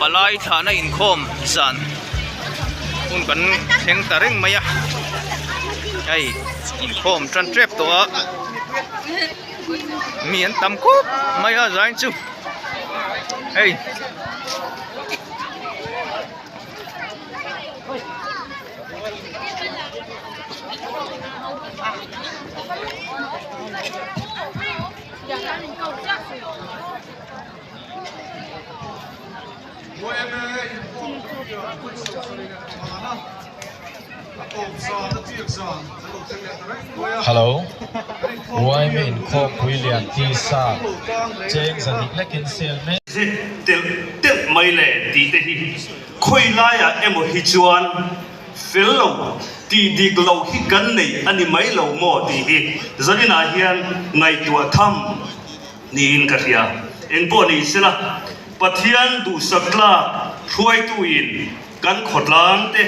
balai thana in khom san un kan theng tareng maya ai in khom tran trap to a mian tam kup maya zain chu hey Hello, Roy Main Corp William T. Sa, James and Lekin Selman. Tel mai le ti te hi khoi la ya emo hi chuan fel lo ti dik lo hi kan nei ani mai lo mo ti hi zanina hian ngai tua tham ni in ka hia en po ni sela pathian du sakla thuai tu in kan khotlang te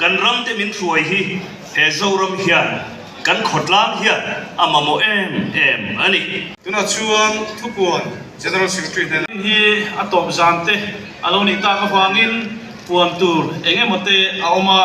kan ram te min thuai hi he zoram hian kan khotlang hian amamo em ani tuna chuan thupuan General Secretary hi atop jante aloni ta ka fangin puan tur enge mote aoma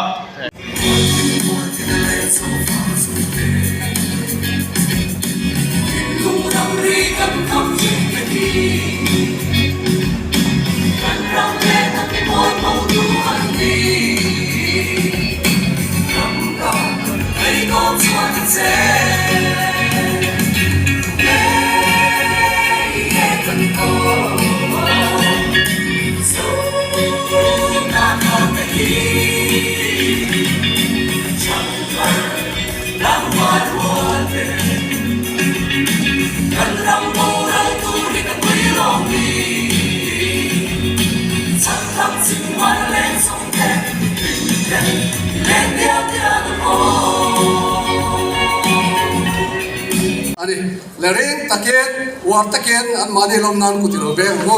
Ani lering taken war taken an mani lom nan kutilo be mo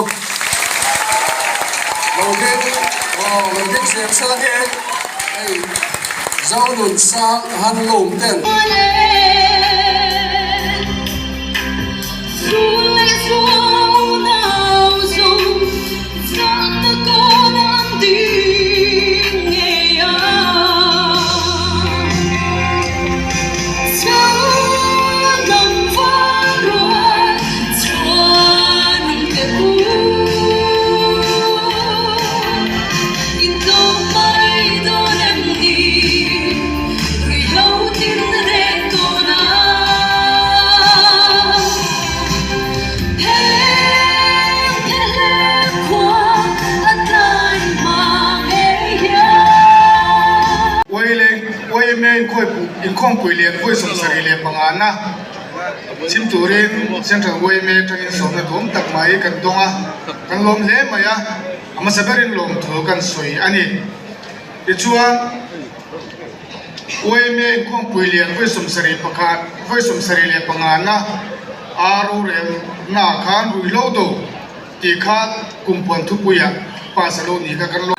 login se salage ai zaunun sang han lom ten in khom pui lian voi som sari le pangana sim turin central way me tangin som na thom tak mai kan donga kan lom le maya ama sabarin lom thu kan soi ani ichuan way me in khom pui lian voi som sari pakhat voi som sari le pangana aru rel na khan rui lo do ti khat kumpon thu puya pa salo ni ka kan lo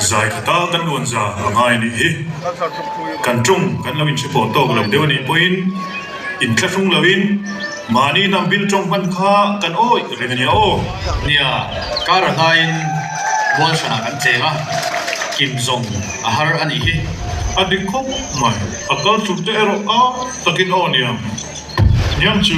giải khata kan luan za angai ni hi kan trung kan lawin support to lo dewani point in classroom lawin mani nam bil trong kan kha kan oi rengania o Nia, Karahain, Bolshana kan chenga, Kim Jong, ahar ani hi. adikop mai akal chute ero a takin oniam nyam chu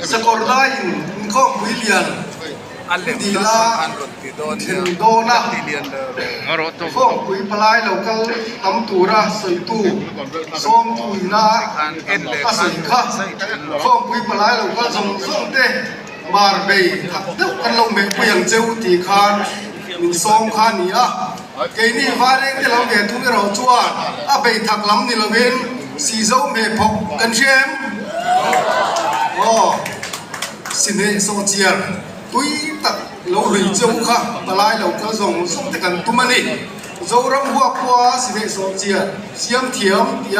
Sekordain ko William Dila Tindona Phong Kui Palai Local Tam Tura Soitu Som Tuina Asika Phong Kui Palai Local Som Te Mar Bay Tuk Kan Long Bay Puyang Châu Ti Khan Min Som Khan Nia Cái ni vare cái lòng về thu cái rau chuan à bay thạc lắm thì là bên xì dâu mề phọc cần xem xin hệ so chia túi tật lâu lì châu khá và lại lâu cơ dùng sống thì cần tu mani dâu rong hoa qua xin hệ so chia xiêm thiếm thì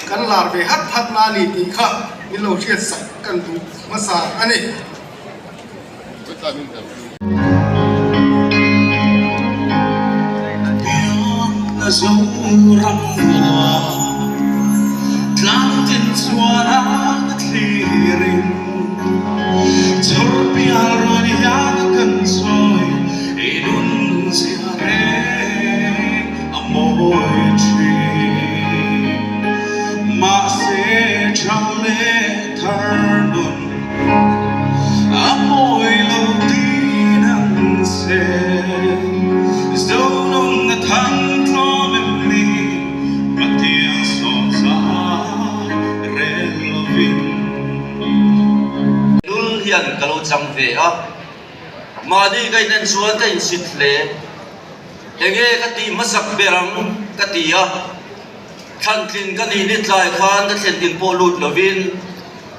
cần làm về hát na nì thì khá nên lâu chia sạch cần tu masa anh ấy dấu răng hoa trắng trên xóa đá thì rình chốt bia rồi ya cần soi đun xia re môi chi mà sẽ trao lệ thar đun môi lâu tin ăn sẽ dấu nồng thăng hiền kalau chang về á mà đi cái nên xuống cái xịt lệ nghe cái tí mất sắc berang cái tí á thằng tin cái này nít lại khan cái thiên tin po lụt lovin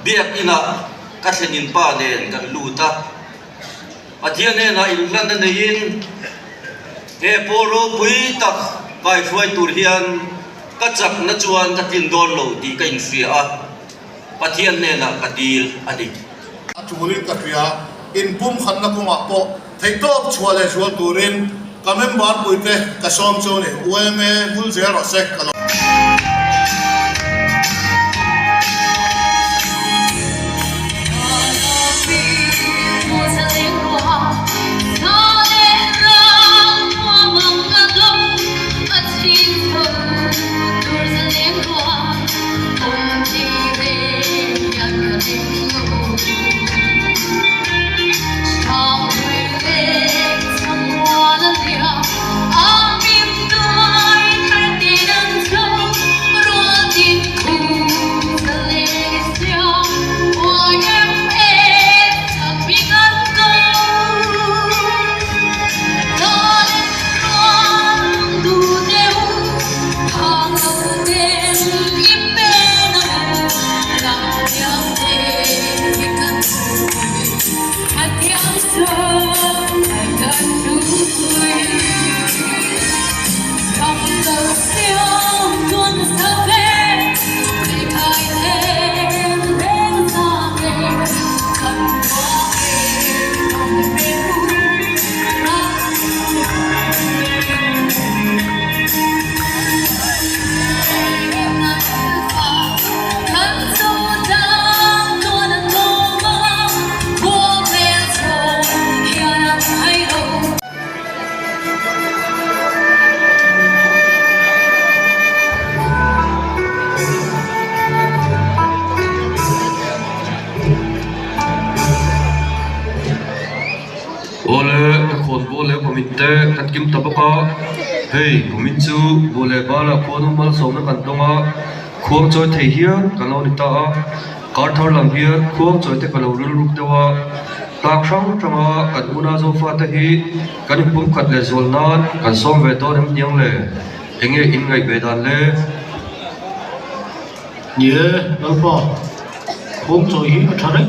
biếc ina cái thiên tin pa đen cái luta à thiên này là in lần này in nghe po ro pui tak cái phơi tur hiền cái chặt nó chuan cái tin don lâu thì cái in phía á à thiên này là cái deal anh đi chuling katria in pum khanna kuma po theito chhuale chual turin kamem bar puite kasom chone ueme hul zero sek kalo I'm in the light, mình te kan kim tabaka hey mình chu bole bala khonu mal som na kan tonga khuang choi thei hian kan lo ni ta kar thar lam hian khuang choi te kan lo rul ruk dewa tak sang changa kan una zo fa te hi kan pum khat le zol nan kan som ve to nem nyang le enge in ngai be dan le nhớ đâu bỏ không rồi hi thà đấy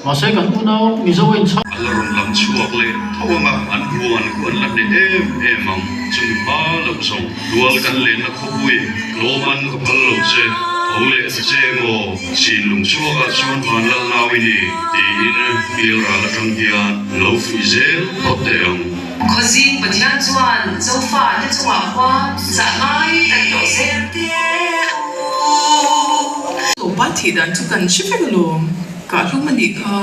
mà sẽ cần u nào mi zo in sa alaron lam chuak le thawanga an ruan ku an lam ne em ang chung pa lo so dual kan le na khopui loman ko phal lo che ole se mo sin lung chuak a chuan man la lawini ti in il ra la tang hian lo fi zel hotel Khozing pathian chuan zofa te chunga khwa za ngai kan do sem te o pa thi dan chu kan shifeng lo ka lu mani kha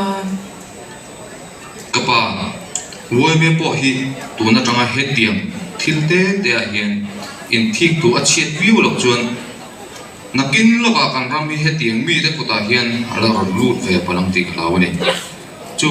kapa woi me po hi tuna tanga he tiang thil te te a hian in thik tu a chet view lok chuan nakin loka kan ram mi he tiang mi te puta hian ala ron lut ve palang tik lawani chu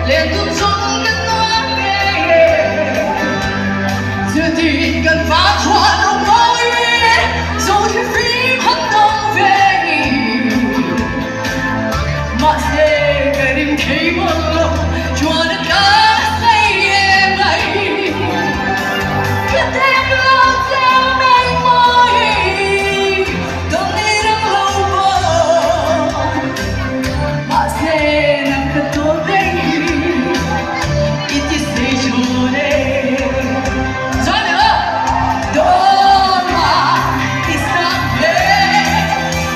连途中的暖美，决定跟发传统暴雨，走进飞盘东北。马赛克林开门了，穿的咖啡也白，可太不老在美梦里，等你的老婆，马赛那个多美，一起睡着嘞，算了，多嘛第三杯，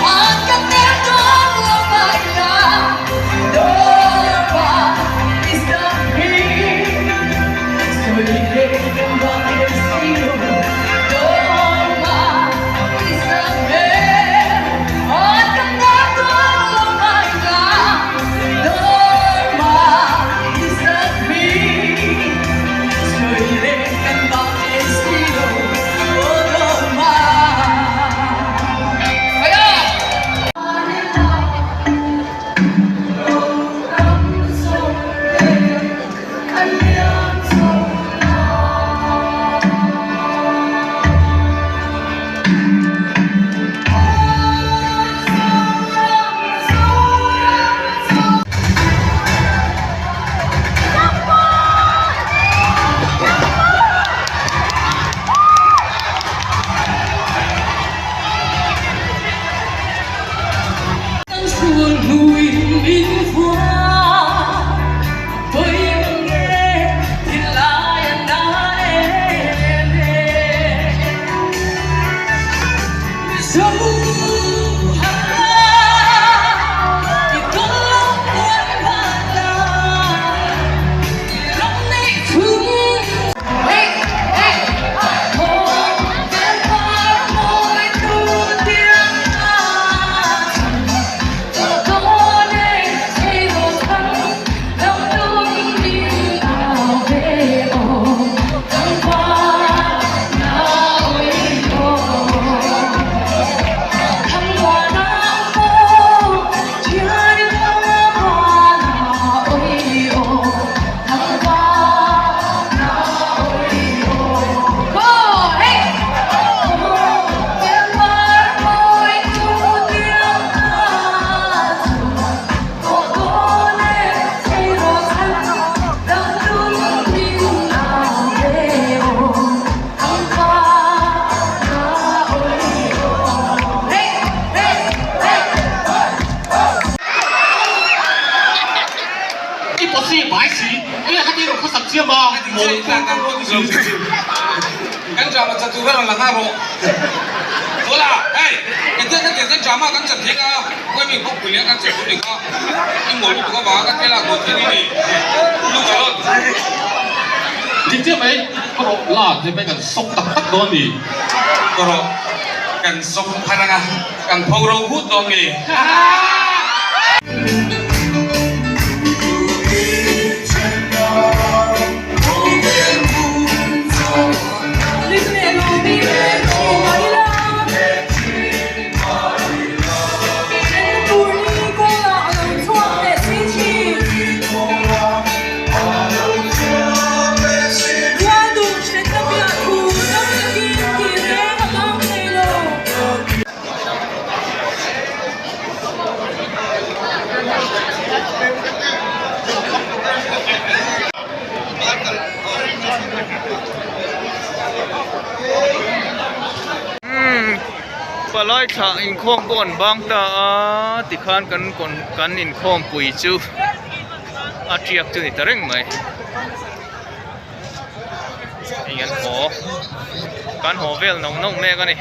我跟你多了白呀，多嘛第三杯，所以得跟我的心有多嘛第三杯，我跟你多了白呀，多嘛第三杯，所以得跟我的心有多嘛。哎呀！xuân núi biên hoa với nghe thì lại đã em sông hà thì có quên bạn là lòng này thương kan drama satu orang lang aro wala hey itu kan drama kan chặt thiệt à quay mình không quên kan chặt thiệt à nhưng mà lúc có bảo kan cái là một cái gì lúc rồi chính chứ mấy có độ là thì mấy cần sốc tập tắc đó gì có độ kan sốc hay là kan phô râu hút đó gìปลายทางอินโค้งก่อนบางตาติคานกันก่อนกันอินโค้งปุยจูอาเจียกจูนี่ตะเร่งไหมอย่างนั้นหอการหอเวลน้องแม่กันนี่